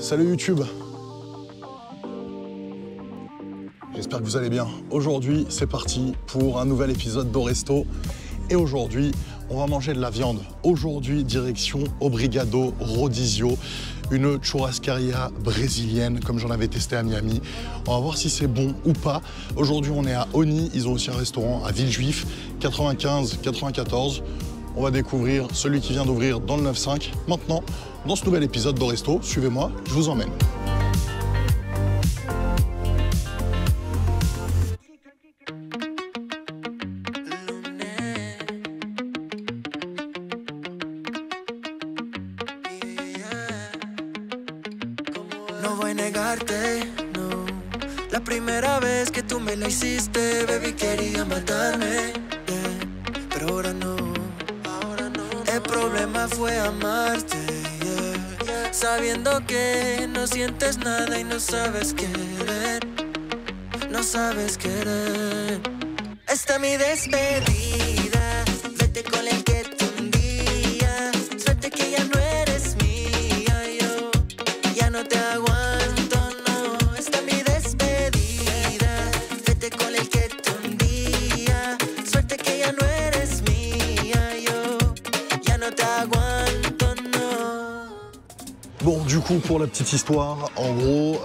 Salut YouTube. J'espère que vous allez bien. Aujourd'hui, c'est parti pour un nouvel épisode d'Oresto. Et aujourd'hui, on va manger de la viande. Aujourd'hui, direction Obrigado Rodizio, une churrascaria brésilienne, comme j'en avais testé à Miami. On va voir si c'est bon ou pas. Aujourd'hui, on est à Oni. Ils ont aussi un restaurant à Villejuif, 95-94. On va découvrir celui qui vient d'ouvrir dans le 9-5. Maintenant, dans ce nouvel épisode d'Oresto, suivez-moi, je vous emmène. No voy a negarte, no. La primera vez que tú me la hiciste, baby, quería matarme, yeah. Pero ahora no. El problema fue amarte, yeah. Sabiendo que no sientes nada y no sabes querer. No sabes querer. Esta es mi despedida. Vete con el que te hundía. Suerte que ya no eres mía. Yo ya no te aguanto, no. Esta es mi despedida. Vete con el que te hundía. Suerte que ya no eres mía. Yo ya no te aguanto, no. Bon, du coup, pour la petite histoire, en gros,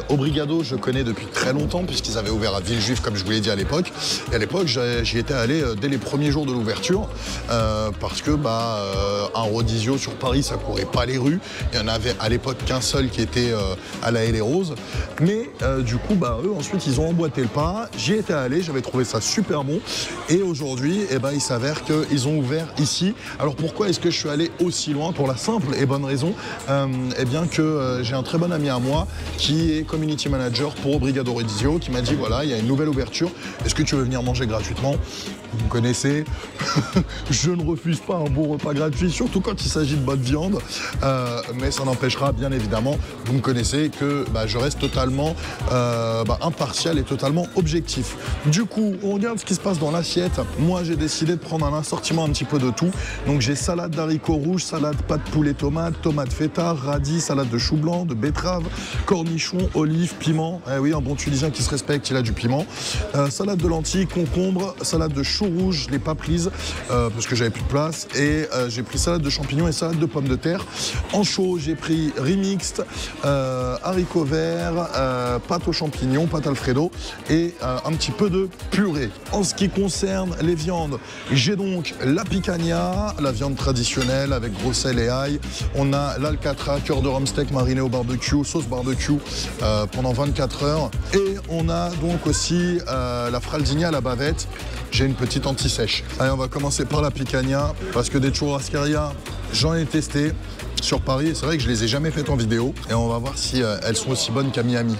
Obrigado, je connais depuis très longtemps, puisqu'ils avaient ouvert à Villejuif, comme je vous l'ai dit à l'époque. Et à l'époque, j'y étais allé dès les premiers jours de l'ouverture, parce que un Rodizio sur Paris, ça courait pas les rues. Il y en avait à l'époque qu'un seul qui était à la Haie les Roses. Mais du coup, eux, ensuite, ils ont emboîté le pas. J'y étais allé, j'avais trouvé ça super bon. Et aujourd'hui, il s'avère qu'ils ont ouvert ici. Alors pourquoi est-ce que je suis allé aussi loin? Pour la simple et bonne raison, que j'ai un très bon ami à moi qui est community manager pour Obrigado Rodizio, qui m'a dit voilà, il y a une nouvelle ouverture, est-ce que tu veux venir manger gratuitement? Vous me connaissez, je ne refuse pas un bon repas gratuit, surtout quand il s'agit de bonne viande, mais ça n'empêchera bien évidemment, vous me connaissez, que je reste totalement impartial et totalement objectif. Du coup, on regarde ce qui se passe dans l'assiette. Moi, j'ai décidé de prendre un assortiment un petit peu de tout. Donc j'ai salade d'haricots rouges, salade pâte poulet tomate, tomate feta, radis, salade de chou blanc, de betterave, cornichons, olives, piment. Eh oui, un bon Tunisien qui se respecte, il a du piment. Salade de lentilles, concombre, salade de chou rouge, je ne l'ai pas prise parce que j'avais plus de place. Et j'ai pris salade de champignons et salade de pommes de terre. En chaud, j'ai pris riz mixte, haricots verts, pâte aux champignons, pâte Alfredo et un petit peu de purée. En ce qui concerne les viandes, j'ai donc la picanha, la viande traditionnelle avec gros sel et ail. On a l'alcatra, cœur de rhum steak mariné au barbecue, sauce barbecue pendant 24 heures. Et on a donc aussi la fraldinha à la bavette. J'ai une petite anti-sèche. Allez, on va commencer par la picanha parce que des churrascaria, j'en ai testé sur Paris. C'est vrai que je les ai jamais faites en vidéo. Et on va voir si elles sont aussi bonnes qu'à Miami.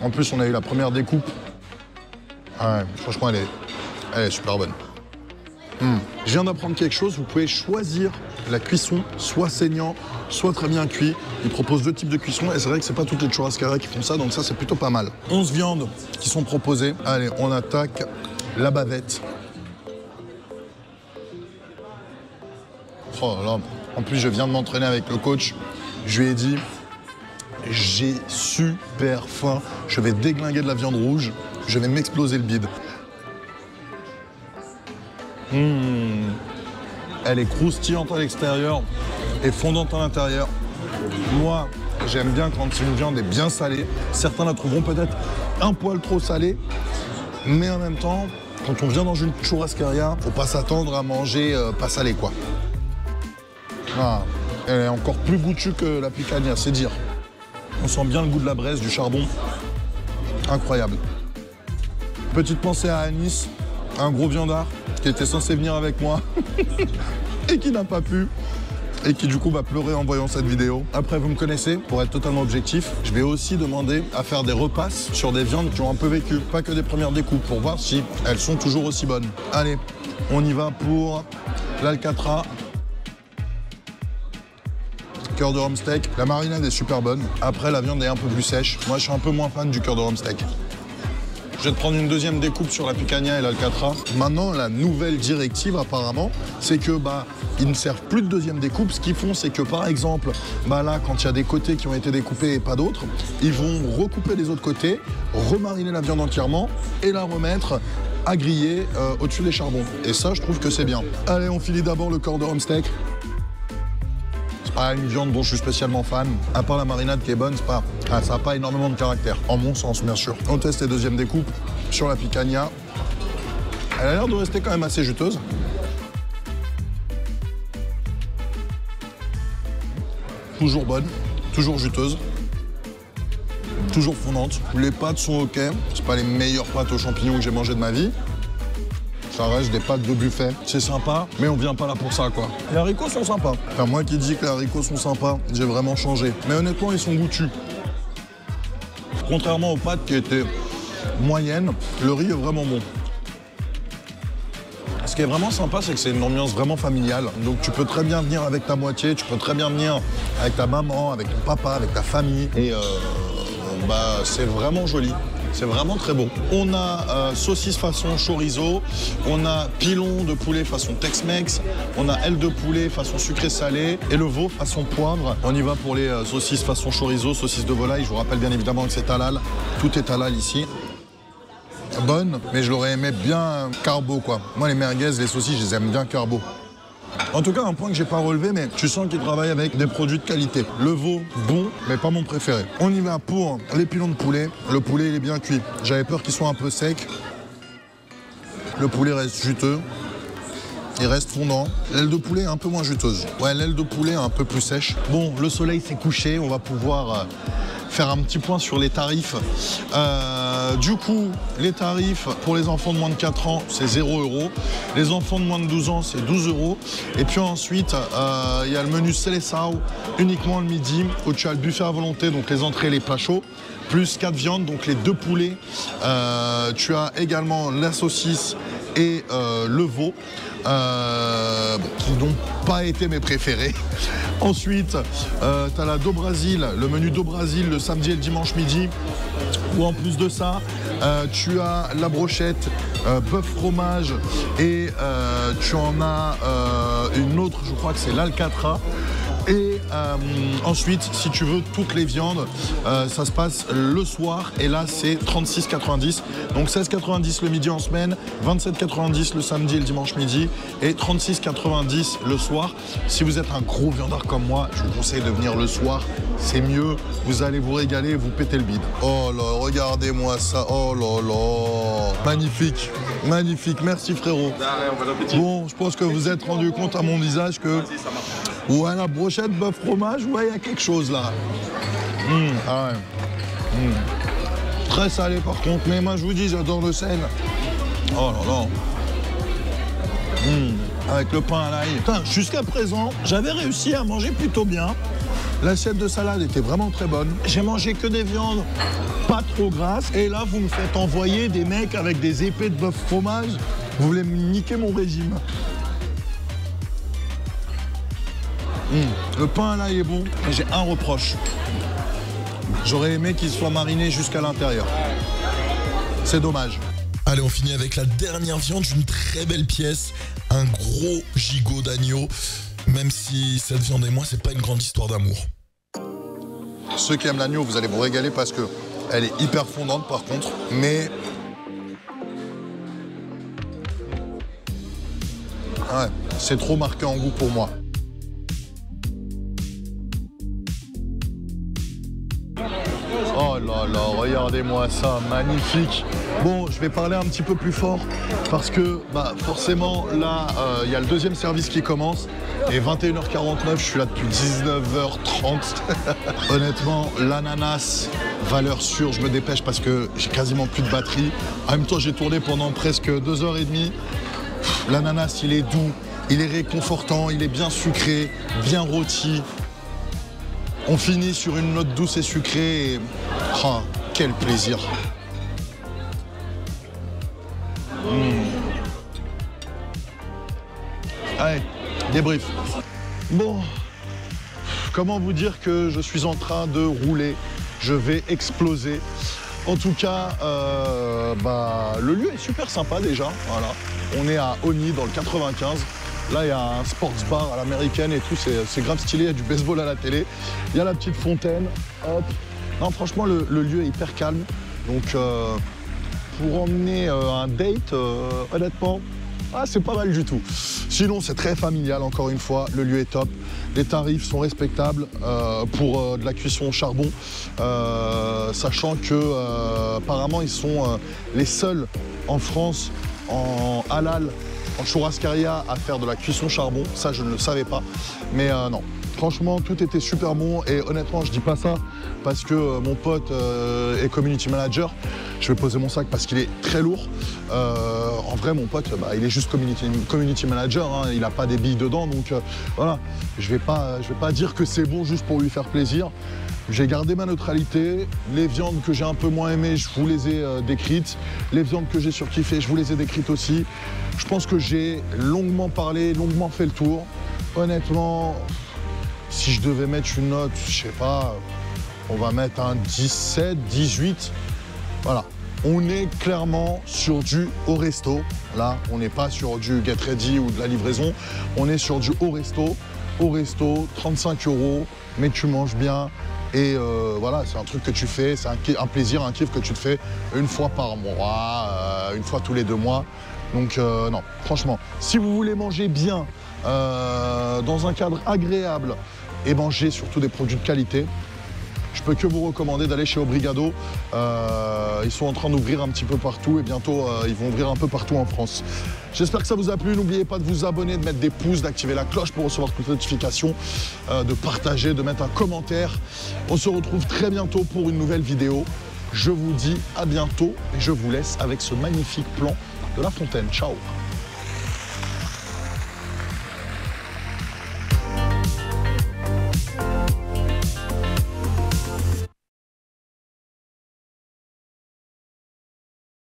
En plus, on a eu la première découpe. Ah ouais, franchement, elle est super bonne. Je viens d'apprendre quelque chose, vous pouvez choisir la cuisson, soit saignant, soit très bien cuit. Ils proposent deux types de cuisson et c'est vrai que c'est pas toutes les churrascaria qui font ça, donc ça c'est plutôt pas mal. 11 viandes qui sont proposées. Allez, on attaque la bavette. Oh là, en plus je viens de m'entraîner avec le coach, je lui ai dit j'ai super faim, je vais déglinguer de la viande rouge, je vais m'exploser le bide. Elle est croustillante à l'extérieur et fondante à l'intérieur. Moi, j'aime bien quand une viande est bien salée. Certains la trouveront peut-être un poil trop salée, mais en même temps, quand on vient dans une churrascaria, faut pas s'attendre à manger pas salé, quoi. Ah, elle est encore plus goûtue que la picanha, c'est dire. On sent bien le goût de la braise, du charbon. Incroyable. Petite pensée à Anis, un gros viandard qui était censé venir avec moi et qui n'a pas pu et qui du coup va pleurer en voyant cette vidéo. Après, vous me connaissez, pour être totalement objectif, je vais aussi demander à faire des repasses sur des viandes qui ont un peu vécu, pas que des premières découpes, pour voir si elles sont toujours aussi bonnes. Allez, on y va pour l'alcatra. Cœur de rhum steak, la marinade est super bonne. Après, la viande est un peu plus sèche. Moi, je suis un peu moins fan du cœur de rhum steak. Je vais te prendre une deuxième découpe sur la picanha et l'alcatra. Maintenant, la nouvelle directive, apparemment, c'est que ils ne servent plus de deuxième découpe. Ce qu'ils font, c'est que, par exemple, là, quand il y a des côtés qui ont été découpés et pas d'autres, ils vont recouper les autres côtés, remariner la viande entièrement et la remettre à griller au-dessus des charbons. Et ça, je trouve que c'est bien. Allez, on finit d'abord le corps de rump steak. C'est pas une viande dont je suis spécialement fan. À part la marinade qui est bonne, ça n'a pas énormément de caractère. En mon sens, bien sûr. On teste les deuxièmes découpes sur la picanha. Elle a l'air de rester quand même assez juteuse. Toujours bonne, toujours juteuse, toujours fondante. Les pâtes sont ok, c'est pas les meilleures pâtes aux champignons que j'ai mangées de ma vie. Ça reste des pâtes de buffet. C'est sympa, mais on vient pas là pour ça, quoi. Les haricots sont sympas. Enfin, moi qui dis que les haricots sont sympas, j'ai vraiment changé. Mais honnêtement, ils sont goûtus. Contrairement aux pâtes qui étaient moyennes, le riz est vraiment bon. Ce qui est vraiment sympa, c'est que c'est une ambiance vraiment familiale. Donc tu peux très bien venir avec ta moitié, tu peux très bien venir avec ta maman, avec ton papa, avec ta famille. Et c'est vraiment joli. C'est vraiment très beau. On a saucisse façon chorizo, on a pilon de poulet façon Tex-Mex, on a aile de poulet façon sucré-salé et le veau façon poivre. On y va pour les saucisses façon chorizo, saucisses de volaille. Je vous rappelle bien évidemment que c'est halal. Tout est halal ici. Bonne, mais je l'aurais aimé bien carbo, quoi. Moi, les merguez, les saucisses, je les aime bien carbo. En tout cas, un point que j'ai pas relevé, mais tu sens qu'ils travaillent avec des produits de qualité. Le veau, bon, mais pas mon préféré. On y va pour les pilons de poulet. Le poulet, il est bien cuit. J'avais peur qu'il soit un peu sec. Le poulet reste juteux. Il reste fondant. L'aile de poulet est un peu moins juteuse. Ouais, l'aile de poulet est un peu plus sèche. Bon, le soleil s'est couché. On va pouvoir faire un petit point sur les tarifs. Du coup, les tarifs pour les enfants de moins de 4 ans, c'est 0 €. Les enfants de moins de 12 ans, c'est 12 €. Et puis ensuite, il y a le menu Seleção, uniquement le midi, où tu as le buffet à volonté, donc les entrées et les plats chauds, plus 4 viandes, donc les 2 poulets. Tu as également la saucisse et le veau, qui n'ont pas été mes préférés. Ensuite, tu as la Do Brasil, le menu Do Brasil le samedi et le dimanche midi, où en plus de ça, tu as la brochette, bœuf fromage et tu en as une autre, je crois que c'est l'alcatra. Et ensuite, si tu veux toutes les viandes, ça se passe le soir et là c'est 36,90. Donc 16,90 le midi en semaine, 27,90 le samedi et le dimanche midi et 36,90 le soir. Si vous êtes un gros viandard comme moi, je vous conseille de venir le soir, c'est mieux, vous allez vous régaler et vous péter le bide. Oh là, regardez-moi ça, oh là là, magnifique, magnifique, merci frérot. Bon, je pense que vous êtes rendu compte à mon visage que... Ouais, la brochette, bœuf fromage, ouais, il y a quelque chose là. Ah ouais. Très salé par contre, mais moi je vous dis, j'adore le sel. Oh là là. Avec le pain à l'ail. Jusqu'à présent, j'avais réussi à manger plutôt bien. L'assiette de salade était vraiment très bonne. J'ai mangé que des viandes pas trop grasses. Et là, vous me faites envoyer des mecs avec des épées de bœuf fromage. Vous voulez me niquer mon régime. Le pain à l'ail est bon, mais j'ai un reproche. J'aurais aimé qu'il soit mariné jusqu'à l'intérieur. C'est dommage. Allez, on finit avec la dernière viande d'une très belle pièce, un gros gigot d'agneau. Même si cette viande et moi, c'est pas une grande histoire d'amour. Ceux qui aiment l'agneau, vous allez vous régaler parce que elle est hyper fondante par contre, mais... Ouais, c'est trop marqué en goût pour moi. Oh là là, regardez-moi ça, magnifique. Bon, je vais parler un petit peu plus fort parce que forcément, là, il y a le deuxième service qui commence et 21h49, je suis là depuis 19h30. Honnêtement, l'ananas, valeur sûre, je me dépêche parce que j'ai quasiment plus de batterie. En même temps, j'ai tourné pendant presque 2h30. L'ananas, il est doux, il est réconfortant, il est bien sucré, bien rôti. On finit sur une note douce et sucrée et... Oh, quel plaisir. Allez, débrief. Bon, comment vous dire que je suis en train de rouler, je vais exploser. En tout cas, le lieu est super sympa déjà. Voilà. On est à Osny dans le 95. Là, il y a un sports bar à l'américaine et tout, c'est grave stylé, il y a du baseball à la télé. Il y a la petite fontaine, hop. Non, franchement, le lieu est hyper calme. Donc, pour emmener un date, honnêtement, c'est pas mal du tout. Sinon, c'est très familial, encore une fois, le lieu est top. Les tarifs sont respectables pour de la cuisson au charbon, sachant que apparemment, ils sont les seuls en France en halal, en churrascaria à faire de la cuisson charbon. Ça, je ne le savais pas. Mais non, franchement, tout était super bon. Et honnêtement, je dis pas ça parce que mon pote est community manager. Je vais poser mon sac parce qu'il est très lourd. En vrai, mon pote, il est juste community manager. Hein. Il n'a pas des billes dedans. Donc voilà, je vais pas dire que c'est bon juste pour lui faire plaisir. J'ai gardé ma neutralité. Les viandes que j'ai un peu moins aimées, je vous les ai décrites. Les viandes que j'ai surkiffées, je vous les ai décrites aussi. Je pense que j'ai longuement parlé, longuement fait le tour. Honnêtement, si je devais mettre une note, je sais pas, on va mettre un 17, 18. Voilà. On est clairement sur du au resto. Là, on n'est pas sur du get ready ou de la livraison. On est sur du au resto. Au resto, 35 €, mais tu manges bien. Et voilà, c'est un truc que tu fais, c'est un plaisir, un kiff que tu te fais une fois par mois, une fois tous les 2 mois. Donc non, franchement, si vous voulez manger bien, dans un cadre agréable et manger surtout des produits de qualité, je peux que vous recommander d'aller chez Obrigado. Ils sont en train d'ouvrir un petit peu partout et bientôt ils vont ouvrir un peu partout en France. J'espère que ça vous a plu. N'oubliez pas de vous abonner, de mettre des pouces, d'activer la cloche pour recevoir toutes les notifications, de partager, de mettre un commentaire. On se retrouve très bientôt pour une nouvelle vidéo. Je vous dis à bientôt et je vous laisse avec ce magnifique plan de la fontaine. Ciao!